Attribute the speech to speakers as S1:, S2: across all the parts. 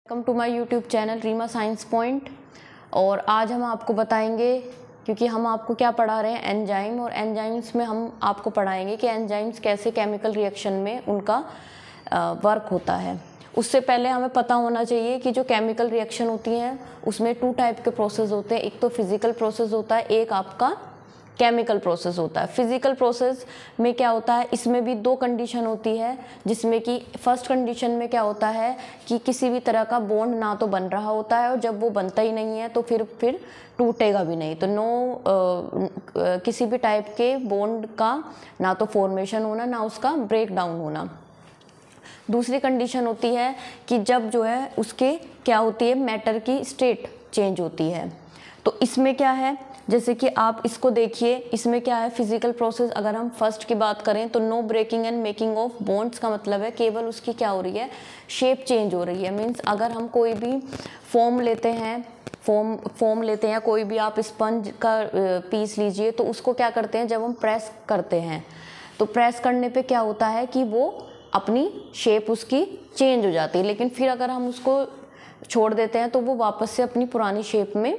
S1: Welcome to my YouTube channel Reema science point. और आज हम आपको बताएंगे, क्योंकि हम आपको क्या पढ़ा रहे हैं, एंजाइम। और एंजाइम्स में हम आपको पढ़ाएंगे कि एंजाइम्स कैसे केमिकल रिएक्शन में उनका वर्क होता है। उससे पहले हमें पता होना चाहिए कि जो केमिकल रिएक्शन होती हैं उसमें 2 टाइप के प्रोसेस होते हैं। एक तो फिजिकल प्रोसेस होता है, एक आपका केमिकल प्रोसेस होता है। फिजिकल प्रोसेस में क्या होता है, इसमें भी 2 कंडीशन होती है, जिसमें कि फर्स्ट कंडीशन में क्या होता है कि किसी भी तरह का बॉन्ड ना तो बन रहा होता है, और जब वो बनता ही नहीं है तो फिर टूटेगा भी नहीं। तो किसी भी टाइप के बॉन्ड का ना तो फॉर्मेशन होना, ना उसका ब्रेक डाउन होना। दूसरी कंडीशन होती है कि जब जो है उसके क्या होती है, मैटर की स्टेट चेंज होती है। तो इसमें क्या है, जैसे कि आप इसको देखिए, इसमें क्या है फिजिकल प्रोसेस। अगर हम फर्स्ट की बात करें तो no breaking and making of bonds का मतलब है केवल उसकी क्या हो रही है, शेप चेंज हो रही है। मीन्स अगर हम कोई भी फॉर्म लेते हैं, फॉर्म लेते हैं, कोई भी आप स्पंज का पीस लीजिए, तो उसको क्या करते हैं, जब हम प्रेस करते हैं तो प्रेस करने पे क्या होता है कि वो अपनी शेप उसकी चेंज हो जाती है। लेकिन फिर अगर हम उसको छोड़ देते हैं तो वो वापस से अपनी पुरानी शेप में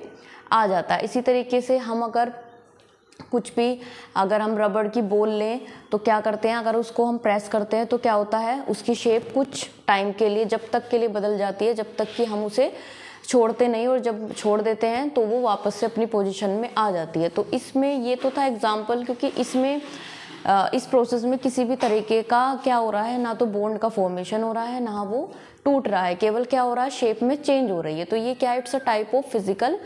S1: आ जाता है। इसी तरीके से हम अगर कुछ भी, अगर हम रबड़ की बॉल लें तो क्या करते हैं, अगर उसको हम प्रेस करते हैं तो क्या होता है, उसकी शेप कुछ टाइम के लिए, जब तक के लिए बदल जाती है, जब तक कि हम उसे छोड़ते नहीं, और जब छोड़ देते हैं तो वो वापस से अपनी पोजीशन में आ जाती है। तो इसमें ये तो था एग्जाम्पल, क्योंकि इसमें इस प्रोसेस में किसी भी तरीके का क्या हो रहा है, ना तो बॉन्ड का फॉर्मेशन हो रहा है, ना वो टूट रहा है, केवल क्या हो रहा है, शेप में चेंज हो रही है। तो ये क्या है, it's a type of physical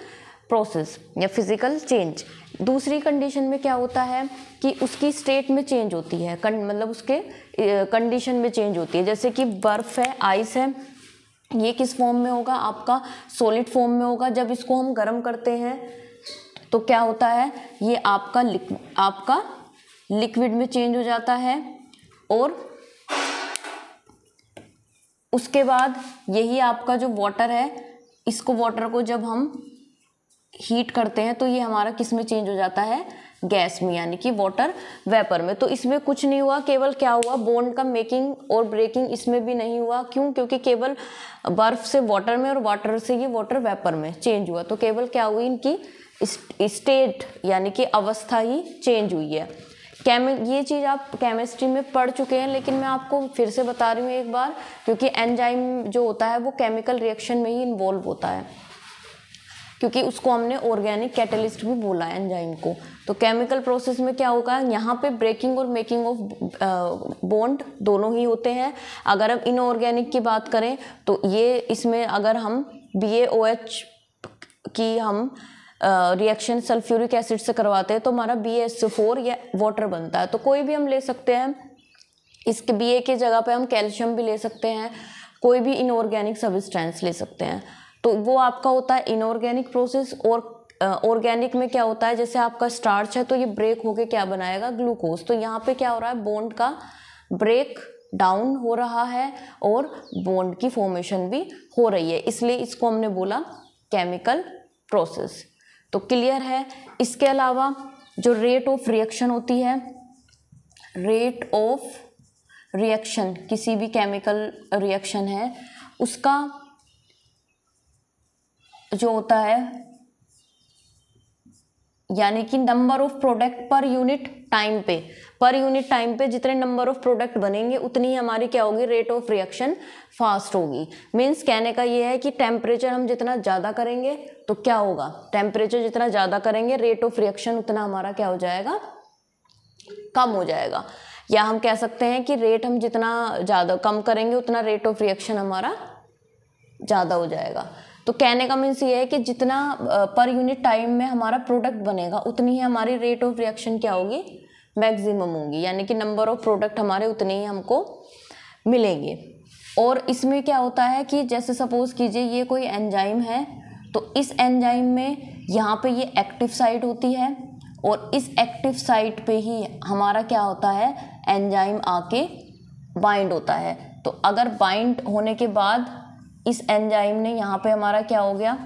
S1: process या फिजिकल चेंज। दूसरी कंडीशन में क्या होता है कि उसकी स्टेट में चेंज होती है, मतलब उसके कंडीशन में चेंज होती है। जैसे कि बर्फ है, आइस है, ये किस फॉर्म में होगा, आपका सॉलिड फॉर्म में होगा। जब इसको हम गर्म करते हैं तो क्या होता है, ये आपका लिक्विड में चेंज हो जाता है। और उसके बाद यही आपका जो वाटर है, इसको वाटर को जब हम हीट करते हैं तो ये हमारा किस में चेंज हो जाता है, गैस में, यानी कि वाटर वेपर में। तो इसमें कुछ नहीं हुआ, केवल क्या हुआ, बॉन्ड का मेकिंग और ब्रेकिंग इसमें भी नहीं हुआ। क्यों? क्योंकि केवल बर्फ से वाटर में और वाटर से ये वाटर वेपर में चेंज हुआ। तो केवल क्या हुई, इनकी स्टेट यानी कि अवस्था ही चेंज हुई है। ये चीज़ आप केमिस्ट्री में पढ़ चुके हैं, लेकिन मैं आपको फिर से बता रही हूँ एक बार, क्योंकि एंजाइम जो होता है वो केमिकल रिएक्शन में ही इन्वॉल्व होता है, क्योंकि उसको हमने ऑर्गेनिक कैटलिस्ट भी बोला है एंजाइम को। तो केमिकल प्रोसेस में क्या होगा, यहाँ पे ब्रेकिंग और मेकिंग ऑफ बॉन्ड दोनों ही होते हैं। अगर हम इनऑर्गेनिक की बात करें तो ये इसमें अगर हम BaOH की हम रिएक्शन सल्फ्यूरिक एसिड से करवाते हैं तो हमारा BaSO4 या वाटर बनता है। तो कोई भी हम ले सकते हैं, इसके Ba की जगह पे हम कैल्शियम भी ले सकते हैं, कोई भी इनऑर्गेनिक सब्सटेंस ले सकते हैं। तो वो आपका होता है इनऑर्गेनिक प्रोसेस। और ऑर्गेनिक में क्या होता है, जैसे आपका स्टार्च है तो ये ब्रेक होके क्या बनाएगा, ग्लूकोज। तो यहाँ पे क्या हो रहा है, बॉन्ड का ब्रेक डाउन हो रहा है और बॉन्ड की फॉर्मेशन भी हो रही है, इसलिए इसको हमने बोला केमिकल प्रोसेस। तो क्लियर है। इसके अलावा जो रेट ऑफ रिएक्शन होती है, रेट ऑफ रिएक्शन किसी भी केमिकल रिएक्शन है, उसका जो होता है, यानी कि number of product per unit time पे जितने नंबर ऑफ प्रोडक्ट बनेंगे उतनी ही हमारी क्या होगी, रेट ऑफ रिएक्शन फास्ट होगी। मीन्स कहने का ये है कि टेम्परेचर हम जितना ज़्यादा करेंगे तो क्या होगा, टेम्परेचर जितना ज़्यादा करेंगे रेट ऑफ रिएक्शन उतना हमारा क्या हो जाएगा, कम हो जाएगा। या हम कह सकते हैं कि रेट हम जितना ज़्यादा कम करेंगे उतना रेट ऑफ रिएक्शन हमारा ज़्यादा हो जाएगा। तो कहने का मीन्स ये है कि जितना पर यूनिट टाइम में हमारा प्रोडक्ट बनेगा उतनी ही हमारी रेट ऑफ रिएक्शन क्या होगी, मैक्सिमम होगी, यानी कि नंबर ऑफ प्रोडक्ट हमारे उतने ही हमको मिलेंगे। और इसमें क्या होता है कि जैसे सपोज कीजिए ये कोई एंजाइम है, तो इस एंजाइम में यहाँ पे ये एक्टिव साइट होती है, और इस एक्टिव साइट पे ही हमारा क्या होता है, एंजाइम आके बाइंड होता है। तो अगर बाइंड होने के बाद इस एंजाइम ने यहाँ पे हमारा क्या हो गया,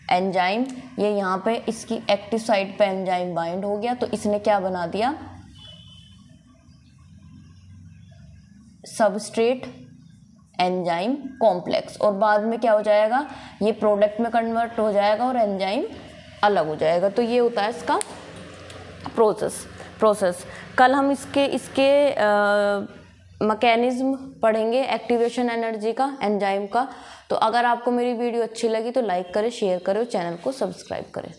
S1: एंजाइम ये यहाँ पे इसकी एक्टिव साइट पे एंजाइम बाइंड हो गया, तो इसने क्या बना दिया, सबस्ट्रेट एंजाइम कॉम्प्लेक्स, और बाद में क्या हो जाएगा, ये प्रोडक्ट में कन्वर्ट हो जाएगा और एंजाइम अलग हो जाएगा। तो ये होता है इसका प्रोसेस। कल हम इसके मैकेनिज्म पढ़ेंगे, एक्टिवेशन एनर्जी का, एंजाइम का। तो अगर आपको मेरी वीडियो अच्छी लगी तो लाइक करें, शेयर करें और चैनल को सब्सक्राइब करें।